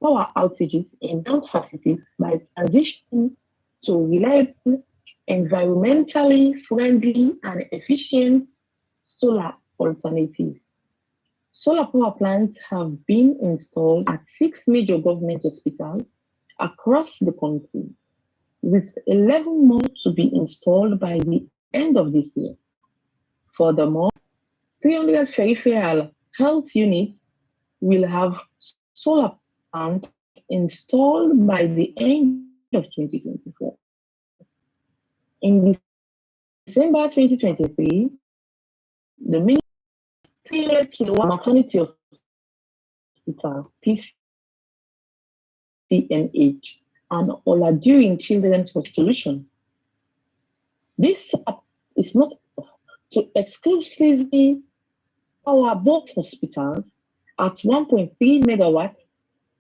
power outages in health facilities by transitioning to reliable, environmentally friendly, and efficient solar alternatives. Solar power plants have been installed at six major government hospitals across the country, with 11 more to be installed by the end of this year. Furthermore, 300 peripheral health units will have solar plants installed by the end of 2024. In December 2023, the Ministry of 300 kilowatt maternity hospital, PCMH, and Oladuring Children's Solution. This is not to exclusively power both hospitals at 1.3 megawatts,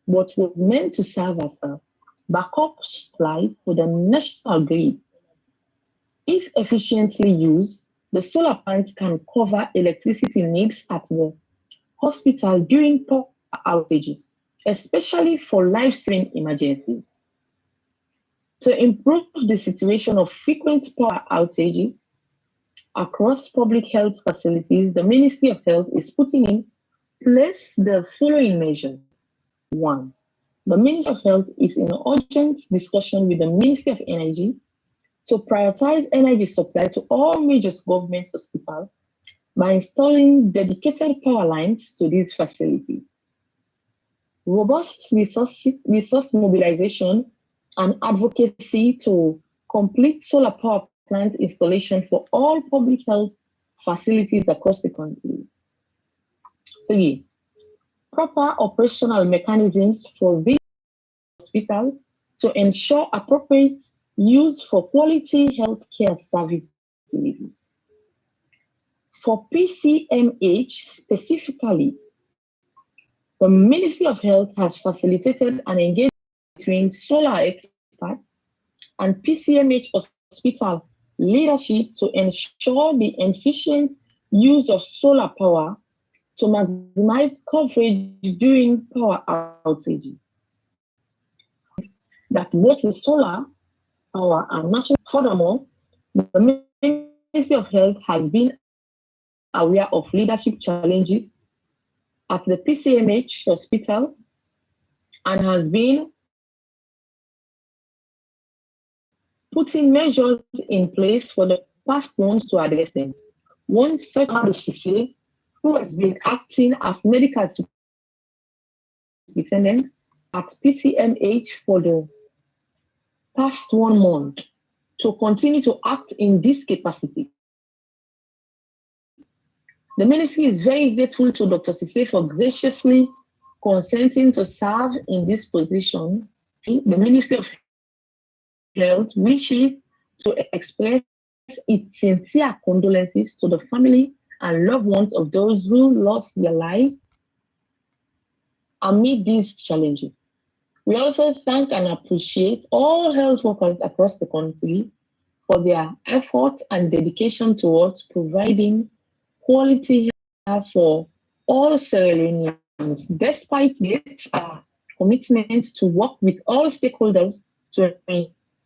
but was meant to serve as a backup supply for the national grid. If efficiently used, the solar plants can cover electricity needs at the hospital during power outages, especially for life-saving emergencies. To improve the situation of frequent power outages across public health facilities, the Ministry of Health is putting in place the following measures. One, the Ministry of Health is in urgent discussion with the Ministry of Energy to prioritize energy supply to all major government hospitals by installing dedicated power lines to these facilities. Robust resource mobilization and advocacy to complete solar power plant installation for all public health facilities across the country. Three, proper operational mechanisms for these hospitals to ensure appropriate use for quality healthcare service delivery. For PCMH specifically, the Ministry of Health has facilitated an engagement between solar experts and PCMH hospital leadership to ensure the efficient use of solar power to maximize coverage during power outages. That both with solar power and natural. Furthermore, the Ministry of Health has been aware of leadership challenges at the PCMH hospital and has been putting measures in place for the past months to address them. One such Amadu, who has been acting as medical superintendent at PCMH for the past 1 month, to continue to act in this capacity. The ministry is very grateful to Dr. Sise for graciously consenting to serve in this position. The Ministry of Health wishes to express its sincere condolences to the family and loved ones of those who lost their lives amid these challenges. We also thank and appreciate all health workers across the country for their effort and dedication towards providing quality health for all Sierra Leoneans, despite its commitment to work with all stakeholders to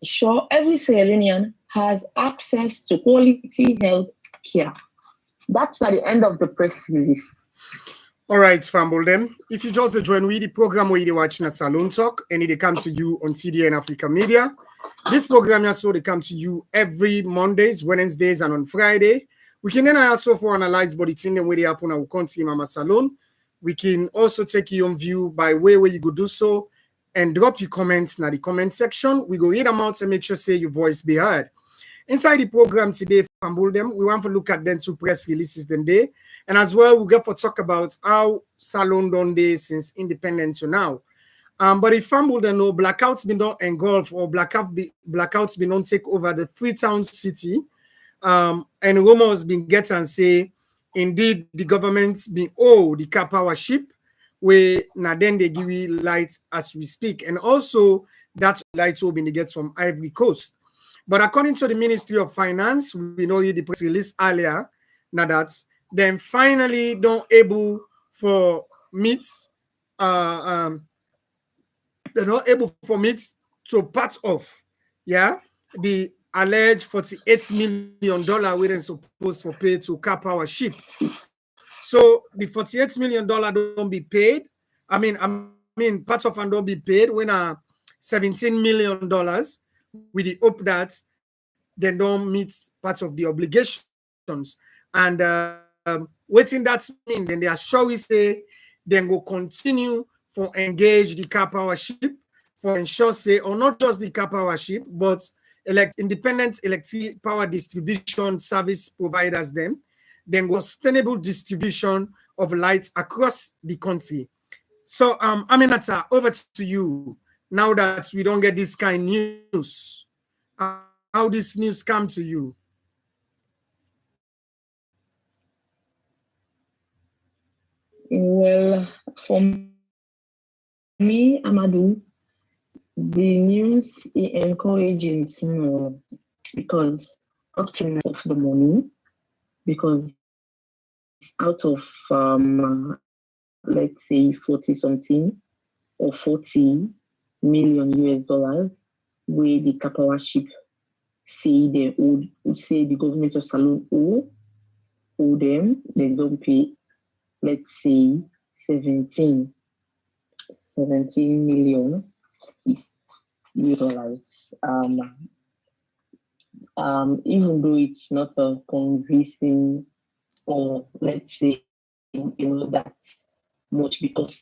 ensure every Sierra Leonean has access to quality health care. That's at the end of the press release. All right, Fambolden. If you just join with the program where you're watching at Salone Talk, and it comes to you on TDN Africa Media. This program also they come to you every Mondays, Wednesdays, and on Friday. We can then also for analyze but it's in the way they happen our country Mama Salone. We can also take your own view by where you go do so and drop your comments in the comment section. We go read them out and make sure say your voice be heard. Inside the program today, them, we want to look at them two press releases then day. And as well, we get for talk about how Salone done day since independence to now. But if Fambul don't know, blackouts been done engulf or blackouts been on take over the Freetown city. And rumors been get and say, indeed, the government's been the Karpowership, where now then they give you light as we speak. And also, that light will be get from Ivory Coast. But according to the Ministry of Finance, we know you the press release earlier, now that then finally don't able for meet they're not able for me to part of, yeah, the alleged $48 million we then supposed to pay to Karpowership. So the $48 million don't be paid. I mean, part of and don't be paid when $17 million with the hope that they don't meet part of the obligations. And waiting that mean, then they are sure we say then go continue for engage the Karpowership for ensure say, or not just the Karpowership, but independent electric power distribution service providers then go sustainable distribution of light across the country. So Aminata, over to you. Now that we don't get this kind of news, how this news come to you? Well, for me, Amadu, the news is encouraging small because up to now of the money because out of let's say 40 something or 40 million US dollars where the Karpowership say they would say the government of Salone owe them, they don't pay, let's say 17 million dollars. Even though it's not a convincing or let's say that much because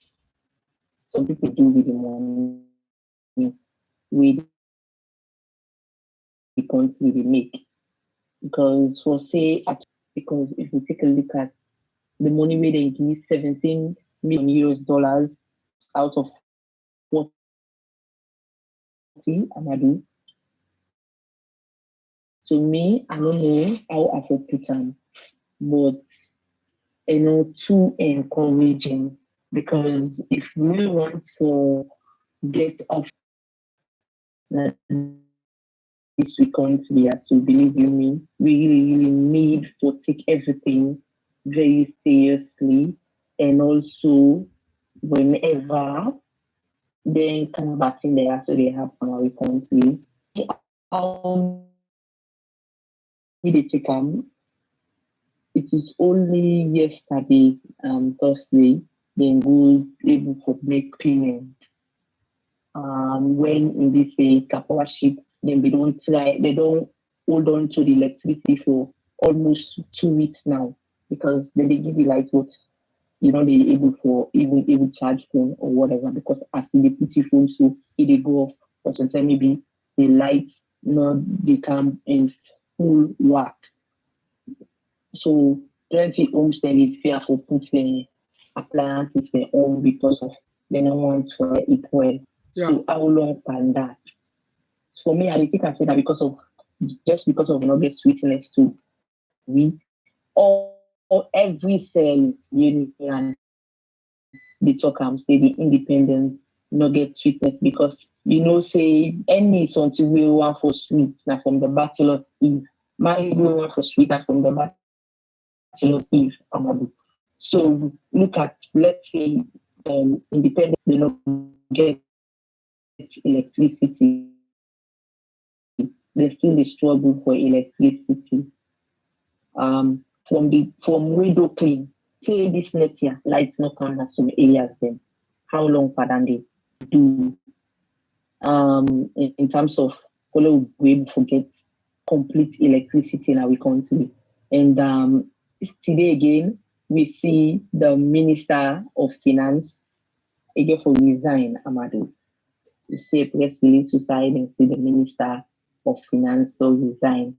some people do with the money with the country they make. Because for say at because if we take a look at the money where they give 17 million US dollars out of 40, Amadu, to me, I don't know how I will put them, but too encouraging because if we want to get off now this we country, to believe you me, we really need to take everything very seriously and also whenever then kind of bad thing they actually happen in our country. How me they take it is only yesterday, Thursday, then go able to make payment. When in this Karpowership, then they don't try, they don't hold on to the electricity for almost 2 weeks now because then they give you like what they able for even charge phone or whatever because as they put your phone so it they go off or sometimes maybe the lights not they come in full work. So plenty homes then is fear for put their appliances their own because of they don't want to it well. Yeah. So how long can that? For me, I think I say that because of just because of not get sweetness to we or every cell union they talk say the independence not get sweetness because say any something we want for sweet now from the bachelor's eve. My we want for sweet and from the bachelor's eve, Amadu. So look at let's say independent they not get electricity. They still dey struggle for electricity. From window clean. Say this next year, lights not come at some areas then. How long for than they do in terms of we able to get complete electricity in our country. And today again we see the Minister of Finance again for resign, Amadu. You see a press release to side and see the Minister of Finance to resign.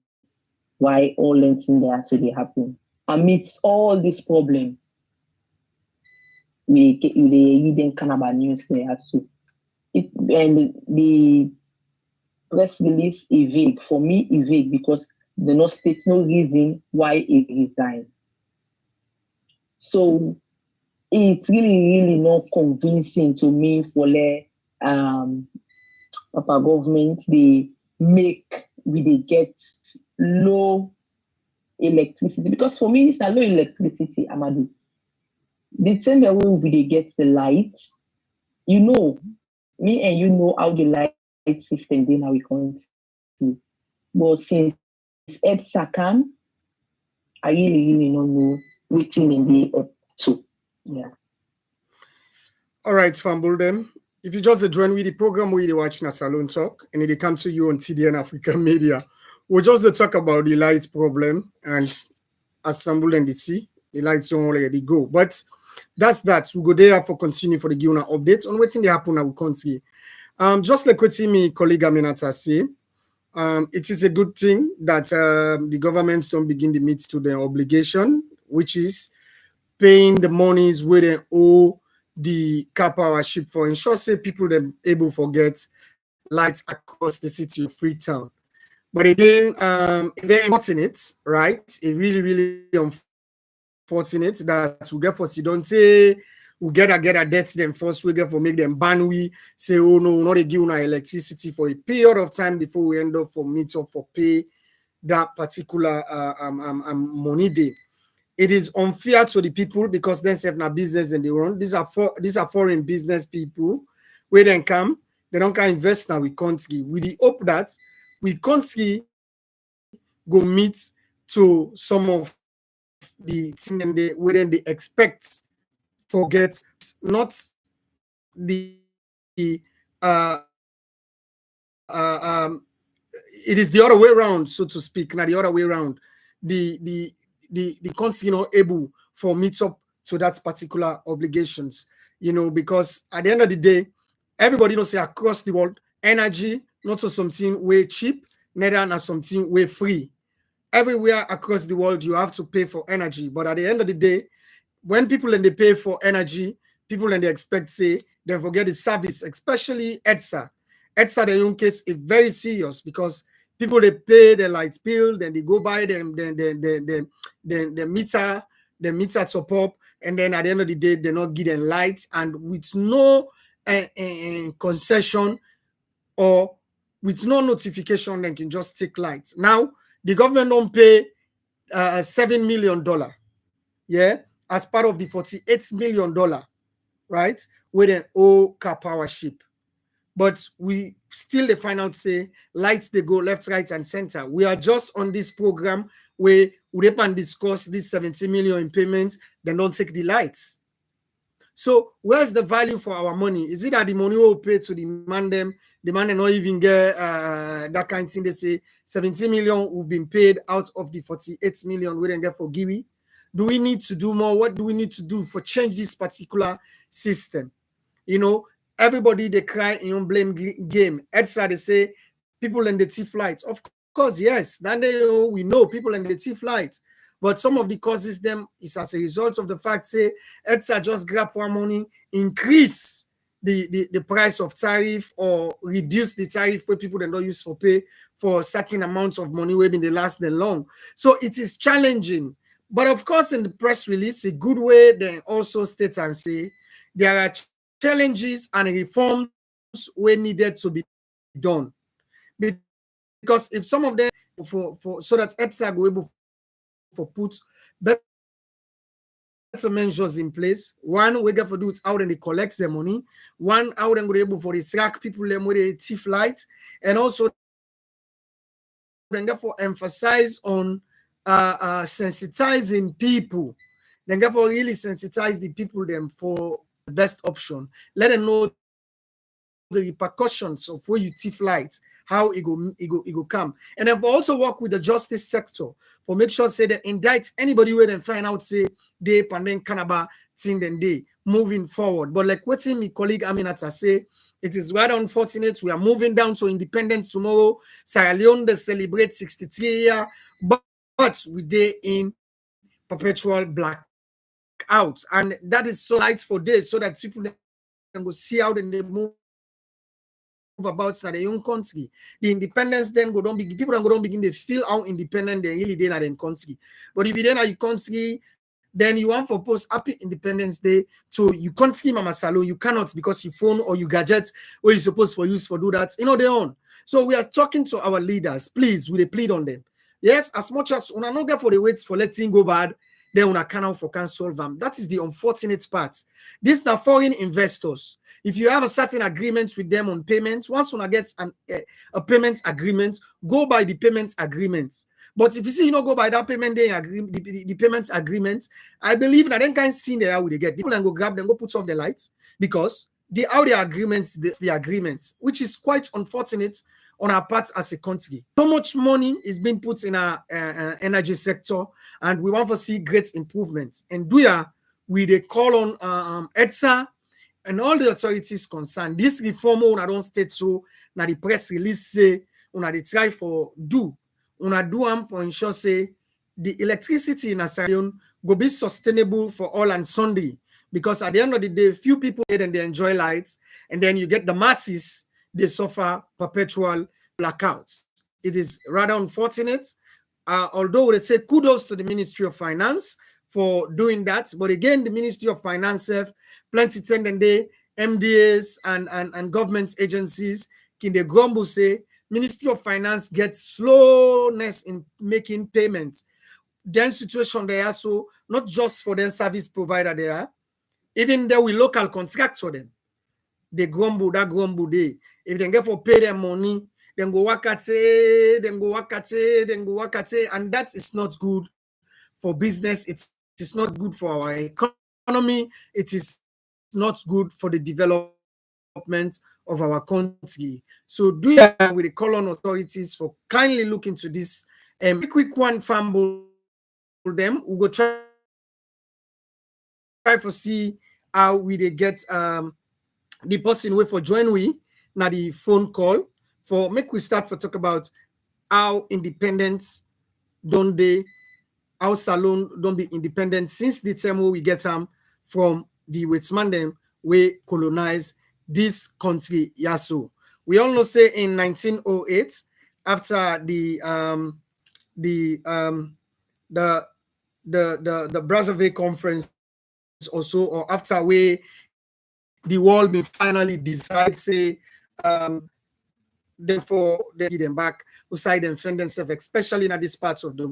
Why all things there actually happen? Amidst all this problem, we then kind of news there so and the press release is vague. For me, is vague because they no state no reason why it resigned. So it's really not convincing to me for the Papa government they make we they get low electricity because for me it's a low electricity, Amadu. The same way we they get the light, you know, Me and you know how the light system then how we can't see. But since EDSA can, I really not know waiting in the up to. Yeah. All right, Fambul them. If you just join with the program where you watching a Salone Talk and it come to you on TDN Africa Media, we'll just talk about the lights problem and as Fambul and the see, the lights don't already go. But that's that. We go there for continue for the Guna updates on waiting they happen at country. Just like what me colleague Aminata say, it is a good thing that the governments don't begin to meet to their obligation, which is paying the monies where they owe the Karpowership for ensure say people them able to get lights across the city of Freetown. But again, very unfortunate, right? It really unfortunate that we get for Sidonte, we get a debt them first, we get for make them ban we say, oh no, not they give una electricity for a period of time before we end up for meet up for pay that particular money day. It is unfair to the people because they have no business in the run. These are foreign business people where they come, they don't can invest now with country. With the hope that we country go meet to some of the thing them they where then they expect forget not the it is the other way around, so to speak. Now the other way around, the country able for meet up to that particular obligations, because at the end of the day, everybody knows say across the world, energy not so something way cheap, neither not something way free. Everywhere across the world, you have to pay for energy, but at the end of the day, when people and they pay for energy, people and they expect say they forget the service, especially EDSA. EDSA, the own case is very serious because people they pay their light bill, then they go buy them, then the meter top up, and then at the end of the day, they're not getting lights, and with no concession or with no notification, they can just take lights. Now, the government don't pay $7 million, yeah, as part of the $48 million, right, with an old Karpowership. But we still find out say lights they go left, right, and center. We are just on this program where we can discuss this 70 million in payments, then don't take the lights. So where's the value for our money? Is it that the money will pay to demand them? The man not even get that kind of thing. They say 70 million we've been paid out of the 48 million we didn't get for Giwi. Do we need to do more? What do we need to do for change this particular system? Everybody they cry in your blame game. EDSA they say people in the thief lights. Of course, yes. Then we know people in the thief lights. But some of the causes them is as a result of the fact say EDSA just grab one money, increase the price of tariff or reduce the tariff where people don't use for pay for certain amounts of money where they last them long. So it is challenging. But of course, in the press release, a good way they also state and say there are challenges and reforms were needed to be done. Because if some of them for so that EDSA go able for put better measures in place, one we get for do it how then they collect their money, one how then go able for the track people them where they thief light, and also then therefore emphasize on sensitizing people. Then therefore really sensitize the people them for the best option. Let them know the repercussions of where you thief light, how it go come. And I've also worked with the justice sector for make sure say they indict anybody where they find out say they pandemic cannabis thing then they moving forward. But like what my colleague Aminata say, it is rather unfortunate. We are moving down to independence tomorrow. Sierra Leone they celebrate 63 years, but we day in perpetual blackout, and that is so lights for days so that people can go see how they move about in their own country. The independence then go don't be people don't go don't begin to feel how independent they really they in their country. But if you then are your country, then you want for post happy Independence Day to you country Mama Salone. You cannot because you phone or you gadget or you supposed for use for do that, they own. So we are talking to our leaders, please, we plead on them. Yes, as much as una no get for the wait for letting go bad, they una canal for can solve them. That is the unfortunate part. These are foreign investors. If you have a certain agreement with them on payments, once una get a payment agreement, go by the payment agreements. But if you see you don't go by that payment day the payment agreement, I believe that then can see there how they get people and go grab them, go put off the lights because how the agreements, the agreement, which is quite unfortunate on our part as a country. So much money is being put in our energy sector, and we want to see great improvements. And we they call on EDSA and all the authorities concerned. This reform on don't state so now the press release say they try for do them for ensure say the electricity in Asarion go be sustainable for all and sundry. Because at the end of the day, few people and they enjoy lights, and then you get the masses, they suffer perpetual blackouts. It is rather unfortunate. Although they say kudos to the Ministry of Finance for doing that, but again, the Ministry of Finance have plenty tending day, MDAs and government agencies can they grumble say Ministry of Finance gets slowness in making payments. Then situation there, so not just for their service provider there. Even though we local contractor them, they grumble day. If they get for pay their money, then go wakate, and that is not good for business. It is not good for our economy. It is not good for the development of our country. So do that with the colon authorities for kindly look into this. Quick one fumble them. We go try to see how we they get the person way for join we now the phone call for make we start for talk about how independence don't they how SALONE don't be independent since the time we get them from the Westman them we colonize this country yaso. We all know say in 1908 after the Brazzaville conference also, or after we the world may finally decide say therefore they get them back beside them defend themselves, especially in these parts of the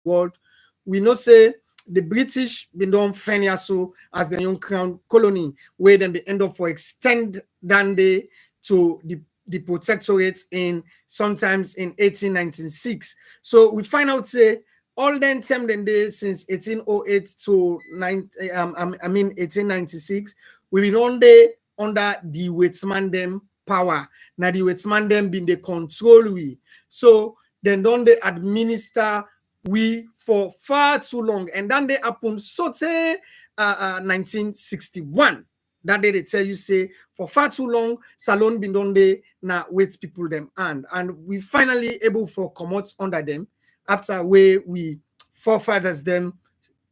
world. We know say the British been done fend so as the young crown colony where then they end up for extend than they to the protectorate in sometimes in 1896. So we find out say all then term then day since 1808 to 1896, we've been on there under the Westman them power. Now the Westman them been the control we. So then don't they administer we for far too long, and then they happen so 1961. That day they tell you say for far too long SALONE been done there now wait people them and we finally able for come out under them after where we forefathers them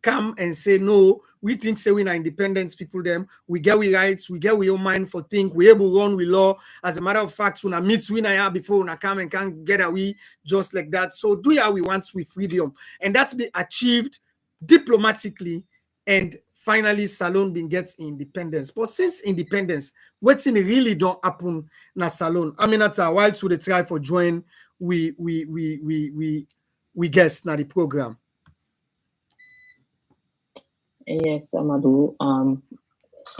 come and say no, we think say we are independence people them, we get we rights, we get we own mind for think, we able run with law. As a matter of fact, when I meet we now before when I come and can't get away just like that. So do ya we want with freedom, and that's been achieved diplomatically, and finally SALONE been gets independence. But since independence, what's really don't happen na SALONE. Aminata, while to the try for join we guess na the program. Yes, Amadu.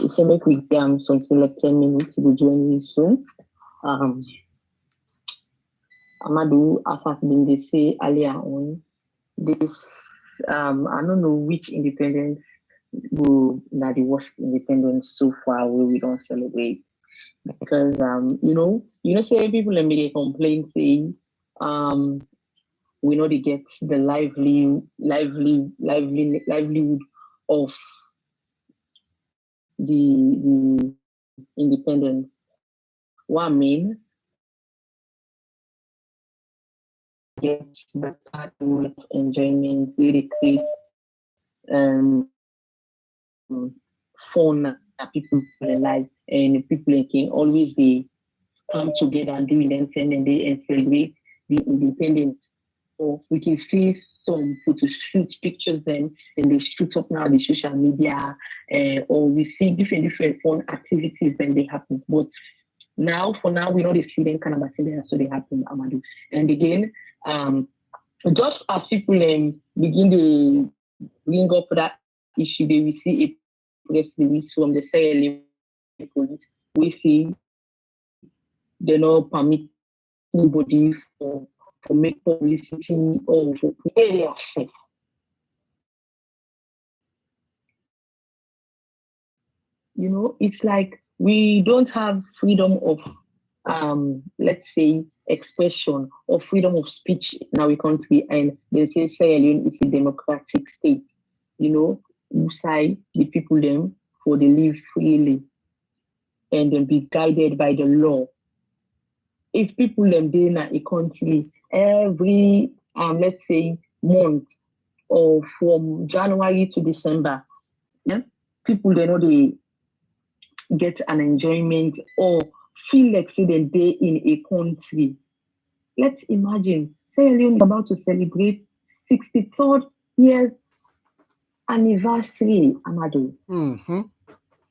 It's a make we something like 10 minutes to join me soon. Amadu, as I've been they say earlier on, this I don't know which independence will not the worst independence so far where we don't celebrate. Because say people in media complain saying we know they get the livelihood of the independence. What I mean, get the part of enjoyment, really create fun that people like, and people can always be come together and do independence day and celebrate the independence. So we can see some photo shoot pictures then and they shoot up now the social media, or we see different fun activities when they happen. But now, for now, we know the see them kind of activities so they happen, Amadu. And again, Just as people begin to bring up that issue, they will see a press release from the Sierra police. We see they not permit anybody for make publicity or for area safe. It's like we don't have freedom of let's say expression or freedom of speech in our country, and they say Sierra Leone is a democratic state. You say the people them for they live freely and then be guided by the law. If people them dey in a country every let's say month or from January to December, yeah, people they know they get an enjoyment or feel like say they in a country. Let's imagine Sierra Leone is about to celebrate 63rd years anniversary, Amadu. Mm-hmm.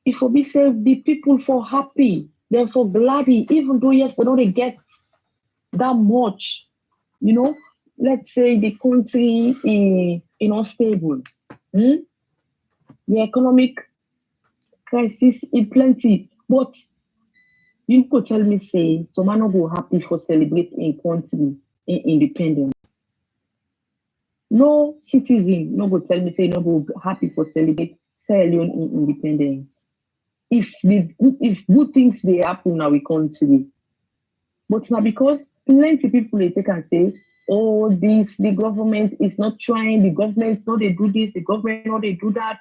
If we say the people for happy, they're for glady, even though yes, they don't get that much. Let's say the country is unstable. Hmm? The economic crisis is plenty. But you could tell me, say, some man no go happy for celebrating a country in independence. No citizen no go tell me, say, no go happy for celebrate Sierra Leone in independence. If good things they happen now we country. But now because plenty people they take and say, oh, this the government is not trying, the government not they do this, the government not they do that.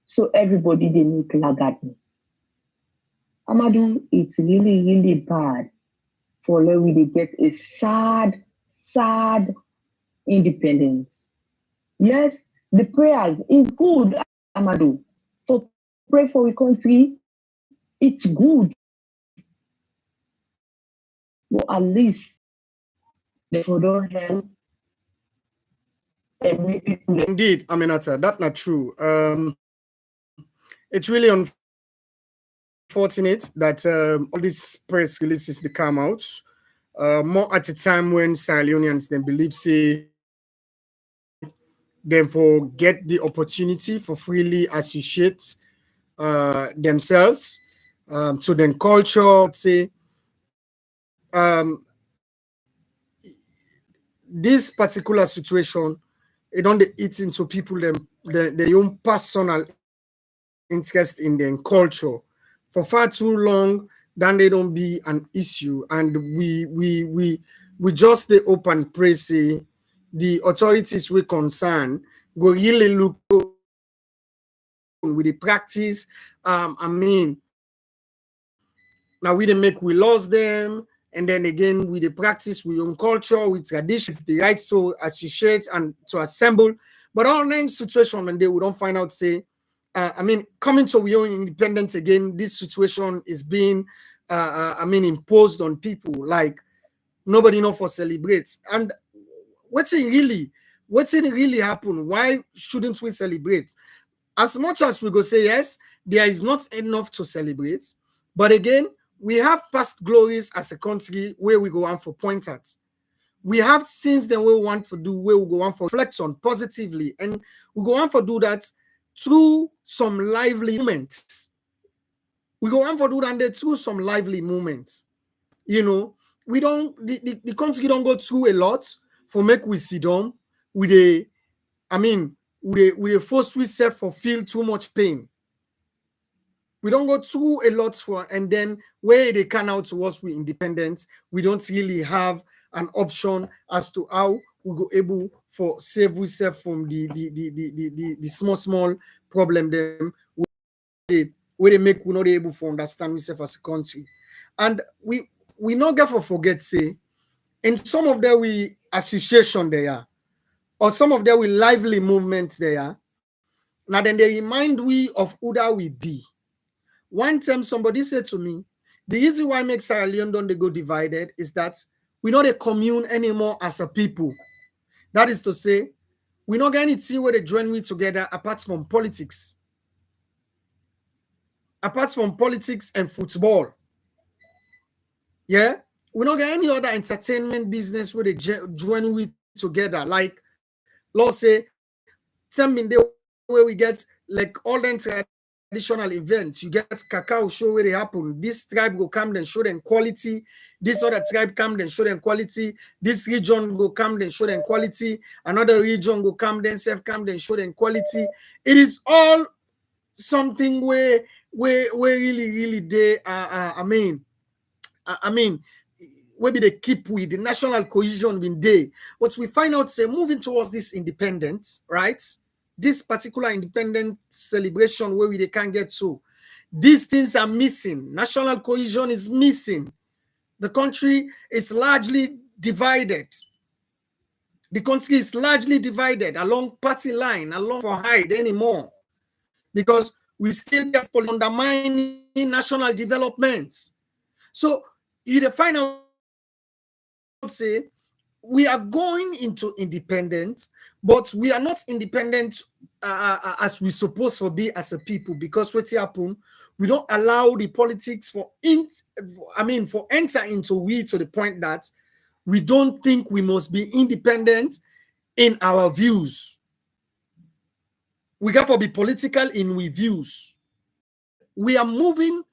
So everybody they make laggardness. Amadu, it's really, really bad for where we get a sad, sad independence. Yes, the prayers is good, Amadu. For pray for a country, it's good. But at least they for don't help and make people Indeed, Aminata, that's not true. It's really unfortunate that all these press releases they come out more at a time when Sierra Leoneans then believe say therefore get the opportunity for freely associate themselves to their culture. Say this particular situation, it don't eat into people their own personal interest in their culture for far too long. Then they don't be an issue, and we just the open pray say the authorities we concern go really look with the practice. I mean, now we they make we lost them, and then again with the practice we own culture, with traditions, the right to associate and to assemble. But all nine situation when they we don't find out say, I mean, coming to we own independence again, this situation is being I mean imposed on people like nobody know for celebrate. And what's it really happen? Why shouldn't we celebrate? As much as we go say yes, there is not enough to celebrate. But again, we have past glories as a country where we go on for point at. We have things that we want to do where we go on for reflect on positively, and we go on for do that through some lively moments. We go on for do that through some lively moments. We don't the country don't go through a lot for make we sit down with a I mean with a force we self for feel too much pain. We don't go through a lot for, and then where they can out to us we independent, we don't really have an option as to how we go able for save we self from the small problem them where they make we not able to understand ourselves as a country. And we not get for forget say in some of their we association there or some of their we lively movements there. Now then they remind we of who that we be. One time somebody said to me, the reason why make Sierra Leone don't they go divided is that we not a commune anymore as a people. That is to say, we not get anything where they join we together apart from politics. Apart from politics and football. Yeah? We not get any other entertainment business where they join with together. Like, let's say, 10 minutes where we get like all the traditional events. You get cacao show where they happen. This tribe go come then show them quality. This other tribe come then show them quality. This region go come then show them quality. Another region go come then self come then show them quality. It is all something where really they I mean, maybe they keep with the national cohesion in day. But we find out, say, moving towards this independence, right? This particular independent celebration where they can't get to. These things are missing. National cohesion is missing. The country is largely divided. The country is largely divided along party line, along for hide anymore. Because we still get undermining national development. So you find out, say, we are going into independence, but we are not independent as we supposed to be as a people, because what happen, we don't allow the politics for enter into we to the point that we don't think we must be independent in our views. We got to be political in we views. We are moving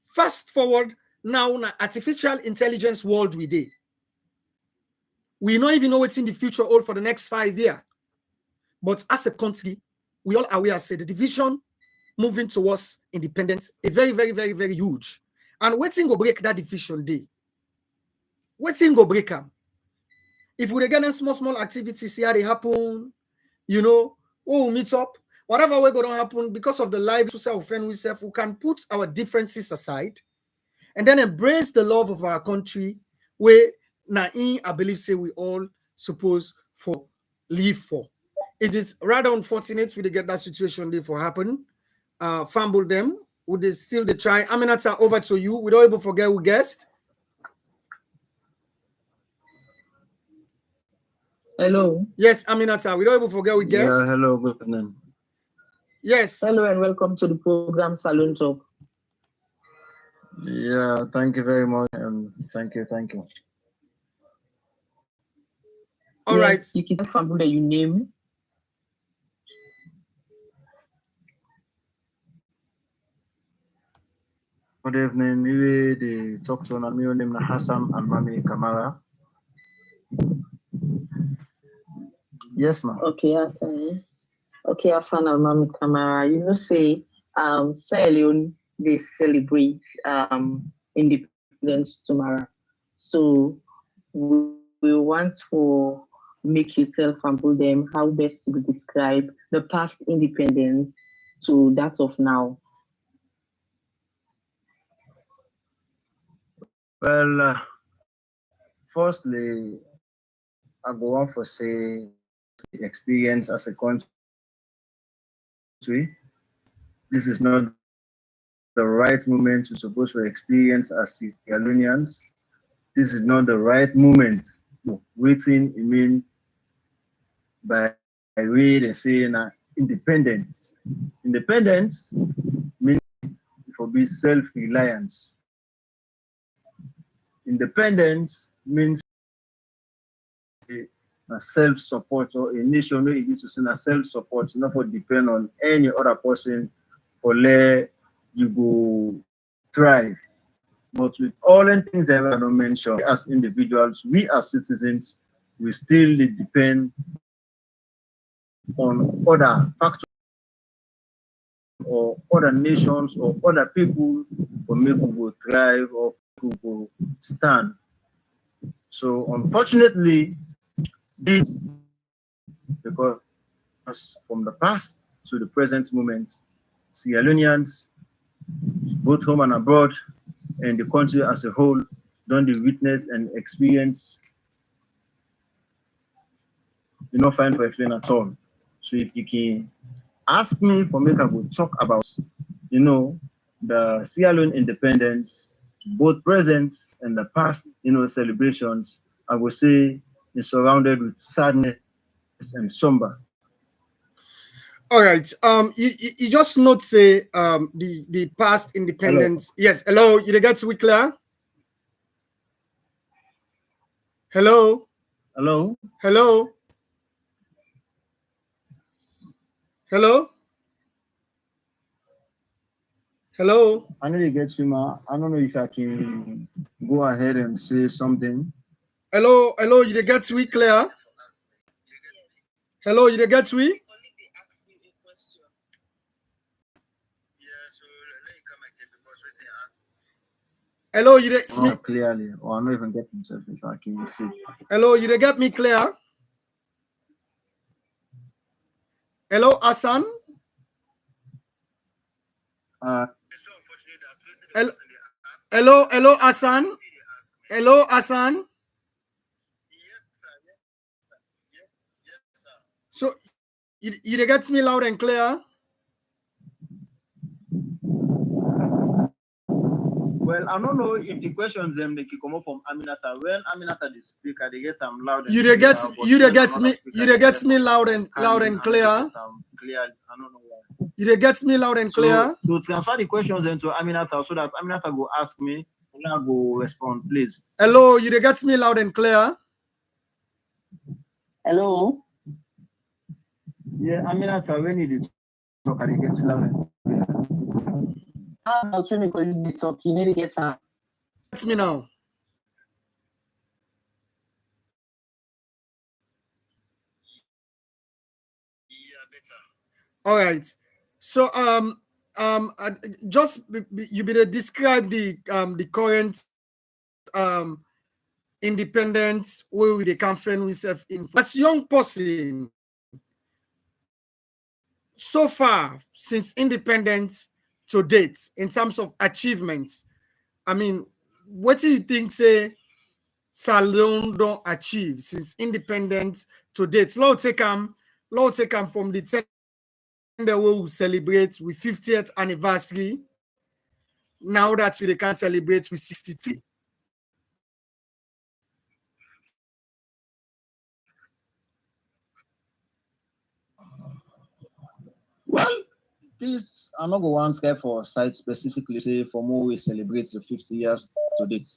fast forward now in artificial intelligence world we did. We don't even know what's in the future all for the next 5 years. But as a country, we all aware, say, the division moving towards independence is very, very, very, very huge. And waiting go break that division day. Waiting go break them. If we get small activities here, they happen, you know, we'll meet up. Whatever way going to happen, because of the live self-offend we self, we can put our differences aside and then embrace the love of our country, where I believe, say, we all suppose for live for. It is rather unfortunate we get that situation there for happen. Fumble them. Would they still they try? Aminata, over to you. We don't even forget who guest. Hello. Yes, Aminata, we don't even forget who guest. Yeah, hello, good evening. Yes. Hello and welcome to the program Salone Talk. Yeah, thank you very much. Thank you. All yes, right. You can find that you name. Good evening. We the talk to my name is Hassan and Mami Kamara. Yes, ma'am. Okay, Hassan. Okay, Hassan and Mami Kamara. You know, say SALONE, they celebrate independence tomorrow. So we want to make you tell Famble them how best to describe the past independence to that of now. Well, firstly, I go on for say experience as a country. This is not the right moment to suppose to experience as Sierra. This is not the right moment. Waiting, I mean, by way they say independence. Independence means for be self-reliance. Independence means a self-support, or a nation where you need to send a self-support, not for depend on any other person for let you go thrive. But with all the things I have not mentioned, as individuals, we as citizens, we still depend on other factors or other nations or other people for make people thrive or people stand. So unfortunately, this because from the past to the present moments, Sierra Leoneans, both home and abroad, and the country as a whole, don't witness and experience, find for explain at all. So if you can ask me for me, I will talk about, the Sierra Leone independence, both present and the past, celebrations. I would say is surrounded with sadness and somber. All right. You just not say the past independence. Hello. Yes. Hello. You get to be clear? Hello. Hello? Hello? Hello? Hello? I know you get you, ma. I don't know if I can go ahead and say something. Hello? Hello? You dey get we clear? Hello? You dey get we? Hello? You dey me? Not clearly, or I'm not even getting myself if I can see. Hello? You dey get me clear? Hello, Hassan? Hello? Hello, Hassan? Hello, Hassan? So, you dey get me loud and clear? Well, I don't know if the questions them they can come up from Aminata. When Aminata the speaker, they get some loud and You clear. dey get me loud and clear? Clearly, I don't know why. You dey get me loud and clear? So transfer the questions into Aminata so that Aminata go ask me and I go respond, please. Hello, you dey get me loud and clear? Hello? Yeah, Aminata, when you talk, I get you loud and clear. How about when you talk? You need to get her. Get me now. All right. So just you better describe the current independence where we can find ourselves in. As young person, so far since independence to date, in terms of achievements, I mean, what do you think say SALONE don't achieve since independence to date? Lord take them from the 10 we will celebrate with 50th anniversary. Now that we can celebrate with 63. Well, this I'm not going to care for site specifically say for more we celebrate the 50 years to date.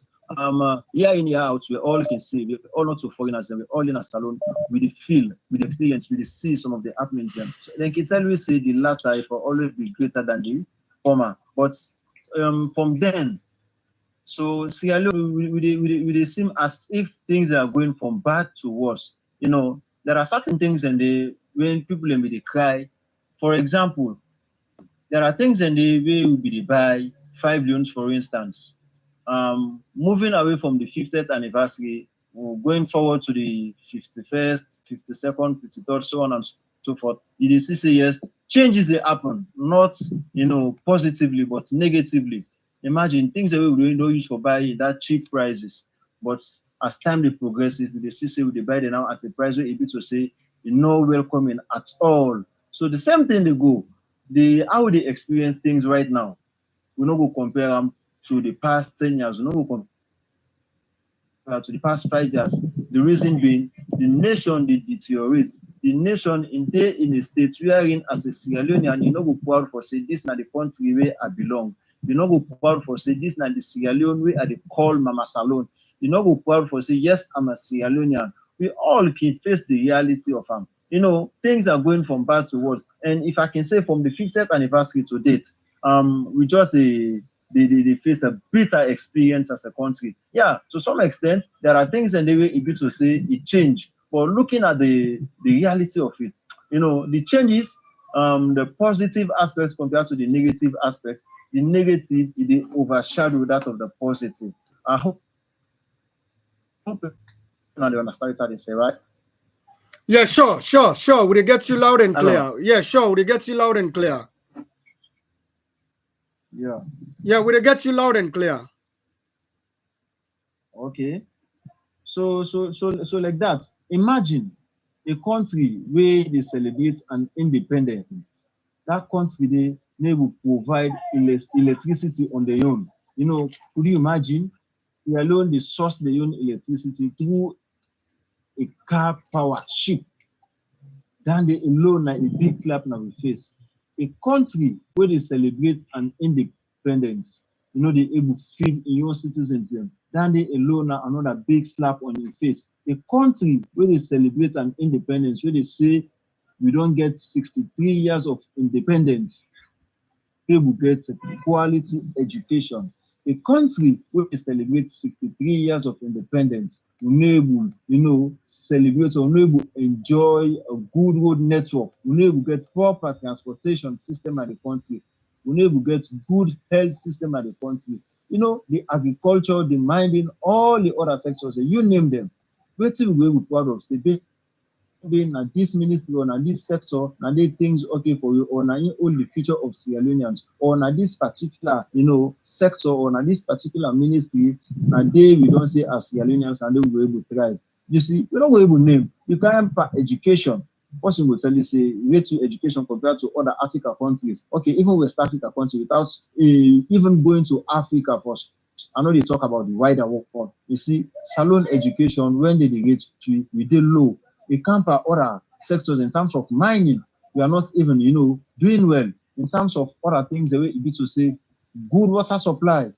Year in year out, we all can see, we all not so foreigners, and we all in a salon with the feel, with the experience, with the see some of the happenings. So then can always say the latter will always be greater than the former. But from then, so Sierra Leone we seem as if things are going from bad to worse. You know, there are certain things and they when people in they cry. For example, there are things in the way we be buy 5 loans, for instance. Moving away from the 50th anniversary, going forward to the 51st, 52nd, 53rd, so on and so forth. You see, say yes, changes they happen, not positively but negatively. Imagine things that we don't use for buying that cheap prices, but as time they progresses, they see say they buy them now at a price where able to say welcoming at all. So the same thing they go the how they experience things right now, we no go compare them to the past 10 years, we no go compare to the past 5 years. The reason being, the nation did deteriorate. The nation in a state wherein as a Sierra Leonean, you no go proud for say this na the country where I belong. You no go proud for say this na the Sierra Leone where I dey call Mama Salone. You no go proud for say yes, I'm a Sierra Leonean. We all can face the reality of them. Things are going from bad to worse. And if I can say from the 50th anniversary to date, we just they face a bitter experience as a country. Yeah, to some extent, there are things and they were able to say it changed. But looking at the reality of it, the changes, the positive aspects compared to the negative aspects, the negative they overshadow that of the positive. I hope now they understand what they say, right? Yeah, sure. Would it get you loud and clear? Hello. Yeah, sure. Would it get you loud and clear? Yeah. Yeah, would it get you loud and clear? Okay. So like that. Imagine a country where they celebrate an independence. That country they will provide electricity on their own. Could you imagine? They alone they source their own electricity through a car power ship. Then they alone like a big slap on the face. A country where they celebrate an independence, they able to feed in your citizens them. Then they alone are another big slap on your face. A country where they celebrate an independence, where they say we don't get 63 years of independence, they will get quality education. A country where they celebrate 63 years of independence will enable, celebrate or enable enjoy a good road network, will enable get proper transportation system at the country, will enable get good health system at the country. The agriculture, the mining, all the other sectors, you name them. Wetin we go proud of say being na this ministry or na this sector na dey things okay for you, or na im hold the future of Sierra Leoneans, or na this particular sector, or na this particular ministry na dey we don say as Sierra Leoneans and they we go able to thrive. You see, we don't go able name. You can't per education. Person will tell you say rate to education compared to other Africa countries. Okay, even West Africa countries without even going to Africa first. I know they talk about the wider world. You see, salon education when they rate we dey low. We compare other sectors in terms of mining. We are not even, doing well in terms of other things. The way it be to say, good water supply.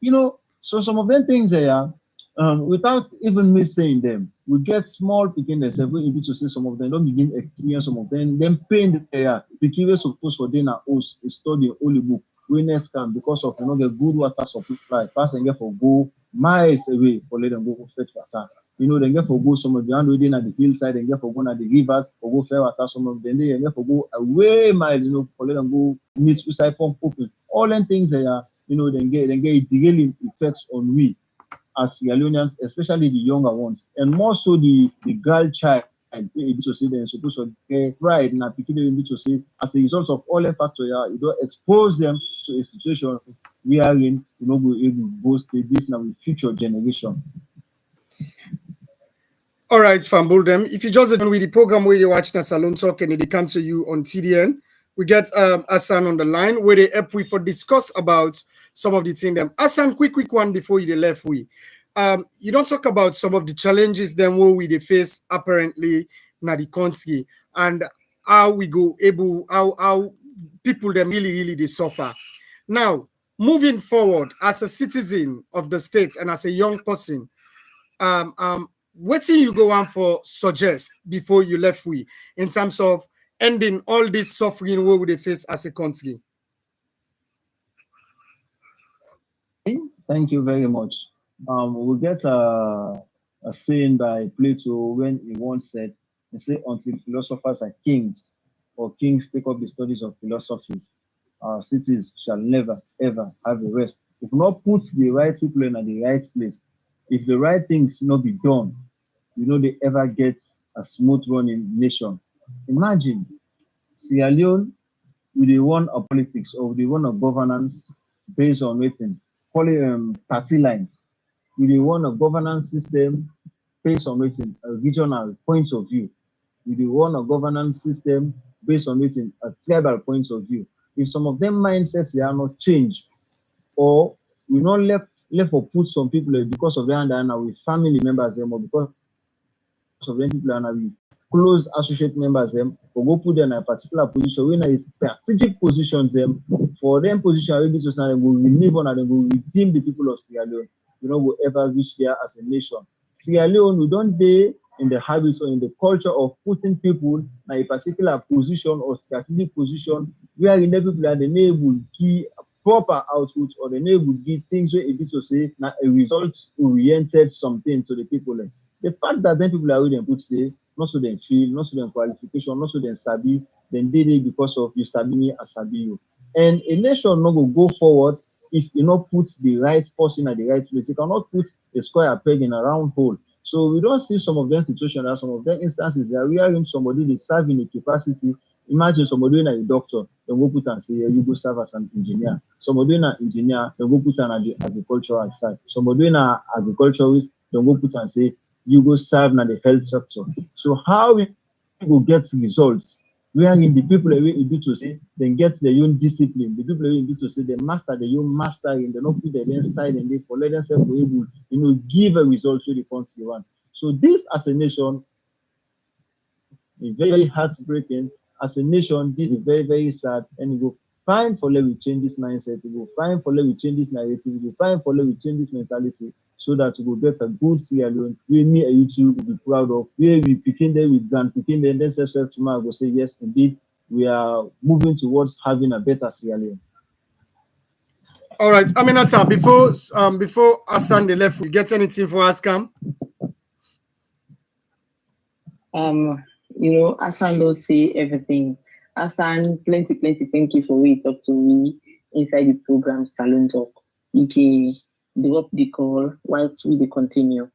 So some of them things there, without even me saying them, we get small picking themselves. We be to say some of them don't begin experience some of them pain there. The curious supposed for dinner host is study holy book. We next can because of the good water supply. Pass and get for go miles away for let them go fetch water. They get for go some of the hand within at the hillside, and get for go at the rivers, or go fair water, some of them they get for go away miles, for let them go meet suicide pump open. All them things there, then get derailing effects on we as Sierra Leoneans, especially the younger ones, and more so the girl child. To say they're supposed to get pride and particularly to say as a result of all the factors, you don't expose them to a situation we are in, go able to boast this now with future generation. All right, Fambuldem. If you just done with the program where you watch the Salone Talk and it comes to you on TDN, we get Hassan on the line where they help we for discuss about some of the things. Them Hassan, quick one before you left we. You don't talk about some of the challenges then where we they face apparently na the country and how we go able how people them really they suffer. Now, moving forward as a citizen of the state and as a young person, what thing you go on for suggest before you left we in terms of ending all this suffering where we face as a country? Thank you very much. We get a saying by Plato when he once said, he said, until philosophers are kings, or kings take up the studies of philosophy, our cities shall never ever have a rest. If we not put the right people in at the right place, if the right things not be done, they ever get a smooth running nation. Imagine Sierra Leone with the one of politics or the one of governance based on waiting, call it party lines. With the one of governance system based on waiting, regional points of view. With the one of governance system based on waiting, tribal points of view. If some of them mindsets they are not changed, or we not left or put some people because of their and with family members them, or because of them people and we close associate members them, or go put them in a particular position when is strategic positions them for them position able to stand will live on and will redeem the people of Sierra Leone. Will ever reach there as a nation. Sierra Leone, we don't day in the habit or in the culture of putting people in a particular position or strategic position where in people are the enable key proper output or the enable give things where it is to say now a result oriented something to the people. The fact that then people are willing to put say, not so them feel, not so them qualification, not so them sabi, then they because of you sabi me, I sabi you. And a nation not go forward if you not put the right person at the right place. You cannot put a square peg in a round hole. So we don't see some of them situations, and some of them instances that we are in somebody they serve in a capacity. Imagine somebody in a doctor, then go put and say, you go serve as an engineer. Somebody in an engineer, then go put an agricultural side. Somebody in an agriculturalist, then go put and say, you go serve in the health sector. So how we go get results? Wherein the people that we need to say, then get their own discipline. The people that we need to say, they master their own mastering, they not put their own side and they for let themselves be able, give a result to the country one. So this as a nation is very heartbreaking. As a nation, this is very, very sad. And we go fine for let we change this mindset. We go fine for let we change this narrative. We go fine for let we change this mentality. so that we will get a good Sierra Leone. We me a YouTube will be proud of. Where we picking them with grand picking them, then self tomorrow will say yes, indeed, we are moving towards having a better Sierra Leone. All right, Aminata, before Hassan the left, we get anything for us, Cam? Hassan don't say everything. Hassan, plenty, thank you for waiting up to me inside the program Salon Talk. You can drop the call whilst we continue.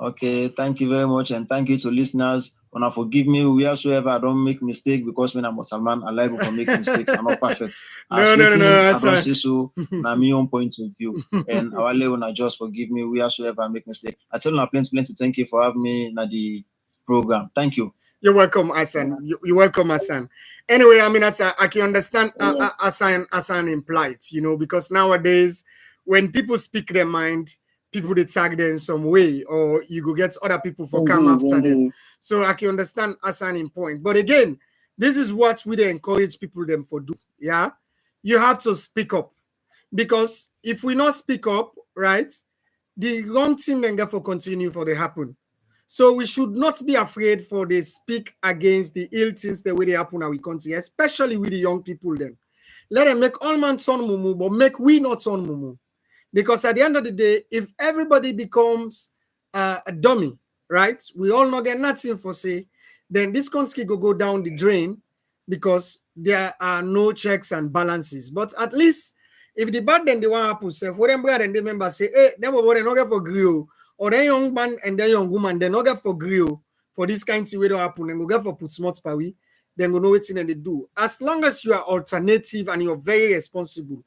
Okay, thank you very much, and thank you to listeners. And forgive me wheresoever I don't make mistake, because when I'm a Salman, I liable for make mistakes. I'm not perfect. No, I don't say so. Now my own point of view, and our level just forgive me wheresoever I make mistake. I tell you, plenty. Thank you for having me in the program. Thank you. You're welcome, Hassan. You're welcome, Hassan. Anyway, I mean, I can understand Hassan implied, because nowadays when people speak their mind, people they tag them in some way, or you go get other people for come after them. So I can understand Hassan in point. But again, this is what we encourage people them for do. Yeah, you have to speak up, because if we not speak up, right, the wrong thing then get for continue for the happen. So we should not be afraid for they speak against the ill things the way they happen in our country, especially with the young people then. Let them make all man turn mumu, but make we not turn mumu. Because at the end of the day, if everybody becomes a dummy, right, we all not get nothing for say, then this country go down the drain, because there are no checks and balances. But at least if the bad then they want to happen, say for them brother and the members say, hey, them over they not get for grill, or then young man and then young woman they not get for grill for this kind of thing we don't happen, and go get for put smart per we, then go know what thing they do. As long as you are alternative and you're very responsible,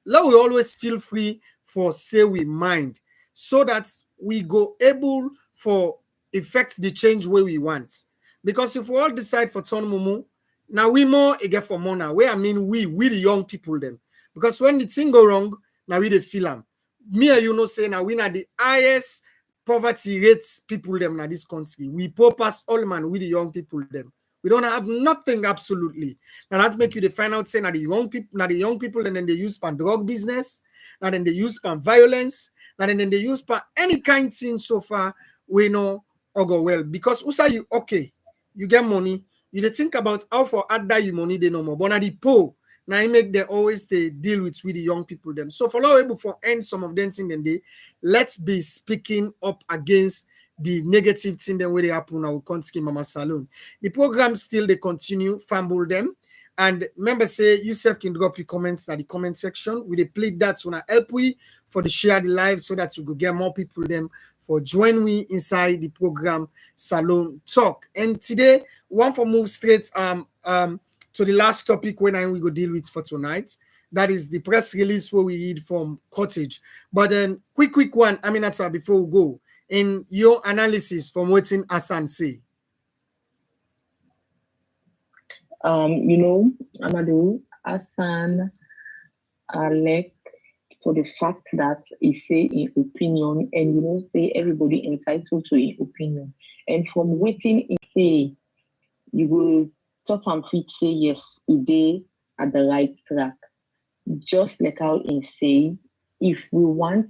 let we always feel free for say we mind, so that we go able for effect the change where we want. Because if we all decide for turn mumu, now we more get for more now. Where I mean we the young people them. Because when the thing go wrong, now we the feel them. Me and say now we are the highest poverty rates people them in this country. We poor pass all man with the young people them. We don't have nothing absolutely. Now that make you the find out saying that the young people, and then they use for drug business, and then they use for violence, and then they use for any kind of thing so far we know or go well. Because also you okay, you get money, you think about how for add that you money they no more. But now the poor, now I make they always they deal with the young people them. So for now able for end some of them thing then they let's be speaking up against the negative thing then where they happen now can't scheme Mama Salone. The program still they continue, fumble them. And remember, say yourself can drop your comments at the comment section. We plead that so now help we for the share the live, so that we could get more people them for join we inside the program Salone Talk. And today, one for move straight to the last topic when we go deal with for tonight. That is the press release where we read from Cottage. But then quick one, Aminata, before we go, in your analysis from what Hassan say. Amadu, Hassan, like for the fact that he say in opinion, and say everybody entitled to an opinion. And from waiting he say, you will thought and fit say yes, he did at the right track. Just like how he say, if we want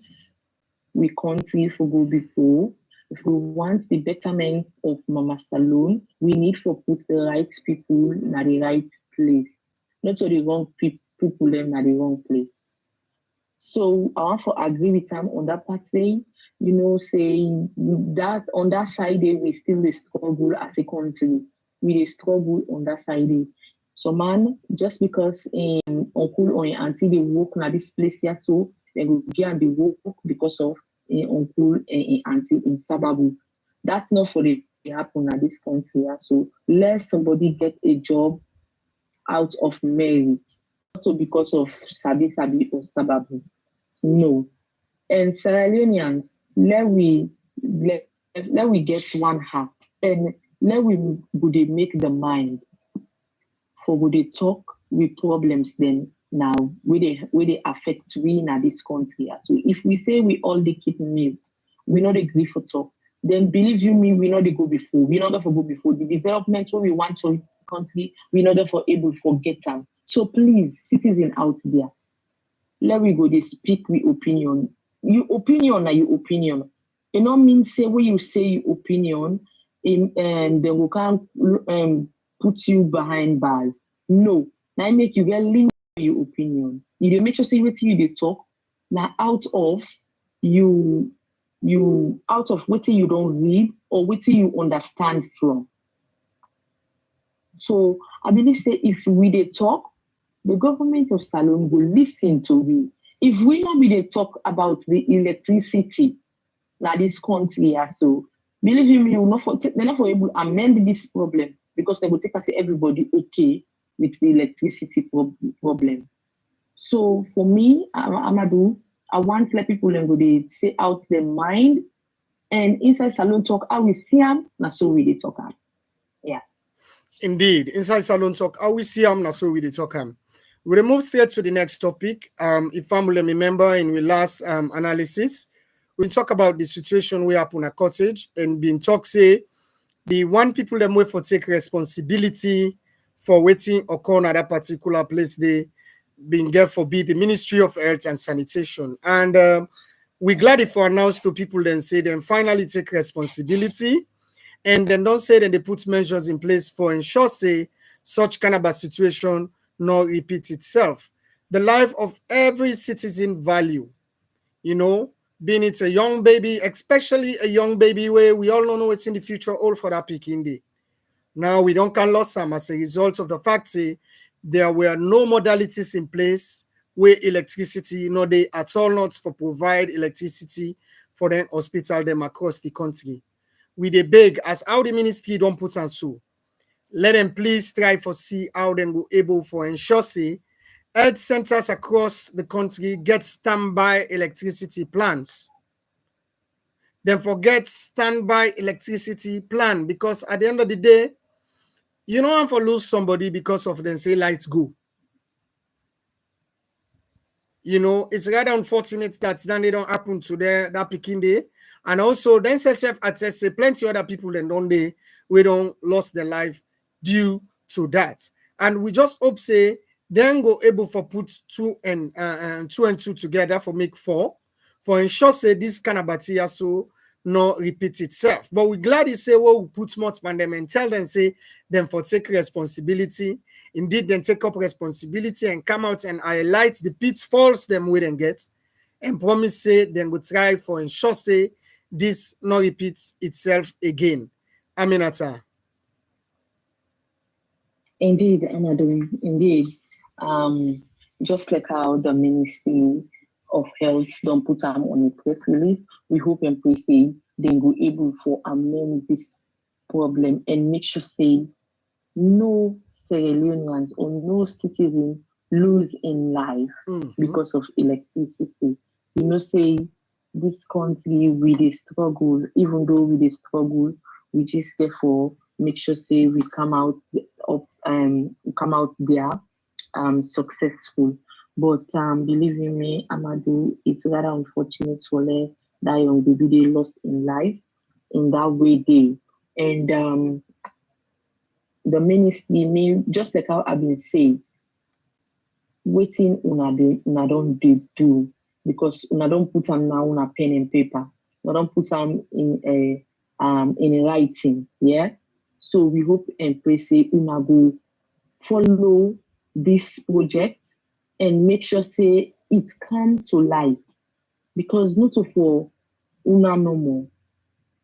we country for go before, if we want the betterment of Mama Salone, we need to put the right people in the right place. Not so the wrong people them in the wrong place. So I want to agree with him on that part saying, saying that on that side we still struggle as a country. We struggle on that side. So man, just because uncle or auntie they work in this place here, so they will get the work because of uncle and auntie in Sababu. That's not for the happen at this country. So let somebody get a job out of merit, not because of Sabi or Sababu. No. And Sierra Leoneans, let we get one heart, and let we would they make the mind for would they talk with problems then now will they affect we in this country. So if we say we all they keep mute, we not agree for talk, then believe you me, we not they go before. We not for go before the development what we want for the country, we not for able to forget them. So please, citizen out there, let we go they speak with opinion. your opinion na your opinion. It not mean say when you say your opinion, and then we can't put you behind bars. No, now make you get link to your opinion. You dey make sure say what you dey talk now out of you out of what you don't read or what you understand from. So I believe say if we dey talk, the government of Salone will listen to we. If we not be dey talk about the electricity na this country so believe me, we will not they're not for able to amend this problem because they will take us everybody okay with the electricity problem. So for me, Amadu, I want to let people and go they say out their mind and inside Salone talk, how we see them, na so we they talk am. Yeah. Indeed, inside Salone talk, how we see them, na so we they talk am. We move straight to the next topic. If I'm remember in the last analysis, we talk about the situation we happen at cottage and being talk say the one people that wait for take responsibility for waiting occur at that particular place they being there for be the Ministry of Health and Sanitation. And we're glad if we announce to people then say them finally take responsibility and then don't say that they put measures in place for ensure say such kind of a situation not repeat itself. The life of every citizen value, you know, being it's a young baby, especially a young baby where we all don't know what's in the future all for that picking day. Now we don't can lose some as a result of the fact that there were no modalities in place where electricity, no they at all not for provide electricity for them hospital them across the country. We they beg as how the ministry don't put on so. Let them please try for see how them go able for ensure say health centers across the country get standby electricity plans. Then forget standby electricity plan because at the end of the day, you don't have to lose somebody because of them say lights go. You know, it's rather unfortunate that they don't happen to that picking day. And also, then self attest say plenty other people then don't they we don't lost their life due to that. And we just hope say then go able for put two and two together for make four for ensure say this kind of bacteria so not repeat itself. But we're glad you say well we put much on them and tell them say them for take responsibility. Indeed, then take up responsibility and come out and highlight the pitfalls them we then get and promise say then go try for ensure say this not repeats itself again. Aminata. Indeed, Amadu, indeed. Just like how the Ministry of Health don't put them on a press release, we hope and pray say they go able for amend this problem and make sure say no Sierra Leoneans or no citizen lose in life because of electricity. You know, say this country we dey struggle, even though we dey struggle, we just therefore make sure say we come out there successful. But believe in me, Amadu, it's rather unfortunate for that young baby they lost in life in that way they and the ministry may just like how I've been saying, waiting una don't do because una don't put them now on a pen and paper. Una don't put them in a writing, yeah. So we hope and pray say una go follow this project and make sure say it come to light because not for una no more,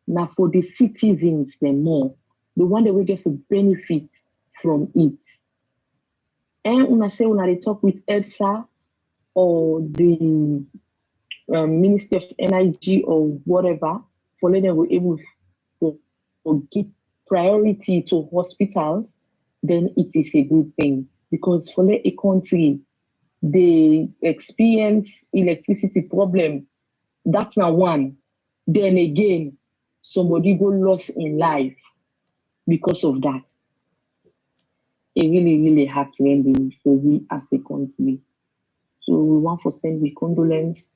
now for the citizens them more, the one that will get to benefit from it. And una say una they talk with EDSA or the Ministry of Energy or whatever for let them be able to give priority to hospitals, then it is a good thing because for a country they experience electricity problem. That's not one. Then again, somebody go lost in life because of that. It really heartrending for we as a country. So we want to send the condolence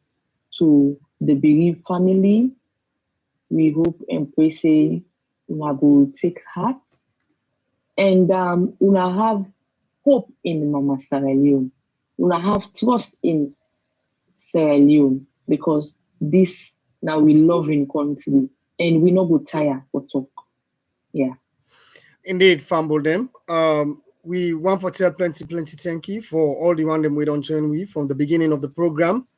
to the bereaved family. We hope and pray say una go take heart and una have hope in Mama Sierra Leone. Una have trust in Sierra Leone because this now we love in country and we not go tire for talk. Yeah. Indeed, fumble them. We want for tell plenty thank you for all the one them we don't join with from the beginning of the program.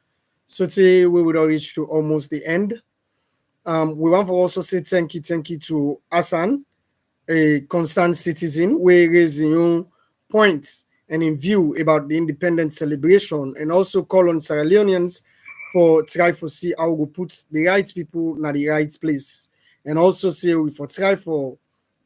So today we would reach to almost the end. We want to also say thank you to Hassan, a concerned citizen, where raising your points and in view about the independence celebration, and also call on Sierra Leoneans for try for see how we put the right people in the right place, and also say we for try for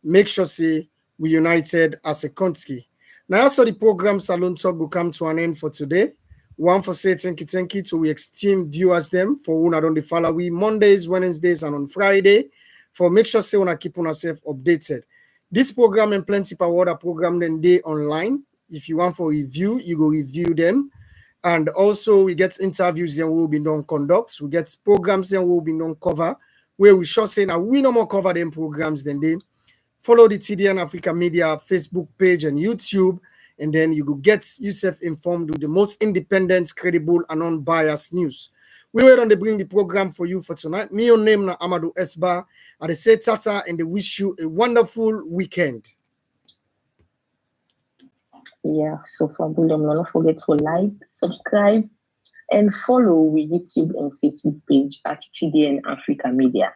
make sure say we united as a country. Now, also the program Salon Talk will come to an end for today. One for say thank you to we esteemed viewers them for who not on the follow we Mondays, Wednesdays, and on Friday. For make sure say wanna keep on yourself updated. This program and plenty power program then day online. If you want for review, you go review them. And also we get interviews that will be done conduct. We get programs that will be done cover where we sure say now we no more cover them programs than they follow the TDN Africa Media Facebook page and YouTube, and then you will get yourself informed with the most independent, credible, and unbiased news. We were on to bring the program for you for tonight. Me, your name na Amadu Esba. I say tata and they wish you a wonderful weekend. Yeah, so for Bulldom, don't forget to like, subscribe, and follow with YouTube and Facebook page at TDN Africa Media.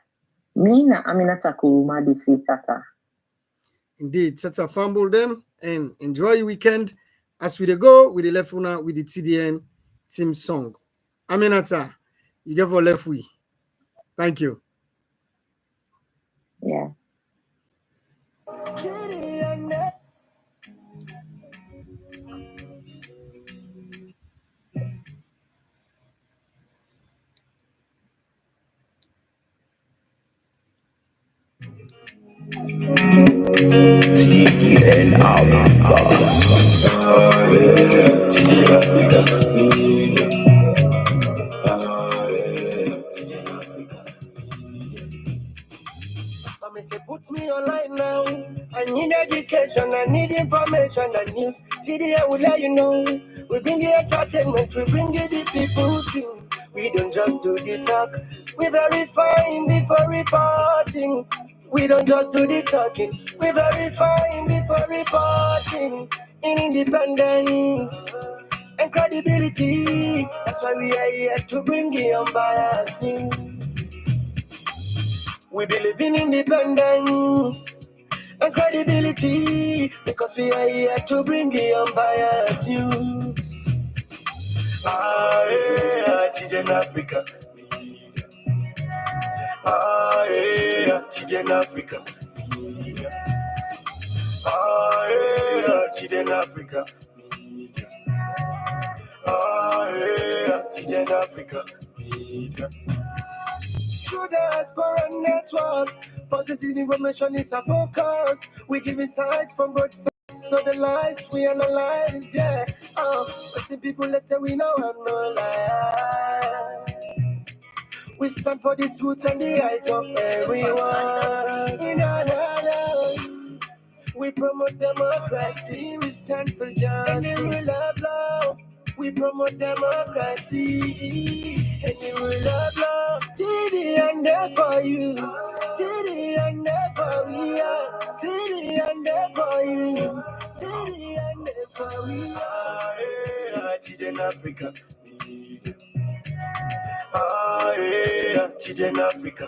Me na Aminata Koroma, they say tata. Indeed, tata fumble them and enjoy your weekend as we go with the left una with the TDN team song. Aminata, you get for left we. Thank you. Yeah. TDN Africa. TDN Africa. Mommy say put me online now. I need education, I need information and news. TDN will let you know. We bring you entertainment, we bring you the people too. We don't just do the talk, we verify before reporting. We don't just do the talking, we verify before reporting. In independence and credibility, that's why we are here to bring you unbiased news. We believe in independence and credibility because we are here to bring you unbiased news. TDN Africa. TDN Africa. TDN Africa. TDN Africa. Through the diaspora network, positive information is a focus. We give insights from both sides to the lights we analyze, yeah. But see people, let's say we know I'm no lie. We stand for the truth and the rights of everyone. We promote democracy, we stand for justice. And the rule of law, we promote democracy. And the rule of law, TDN there for you. TDN there for we are. TDN there for you. TDN there for we are. TDN Africa. TDN Africa.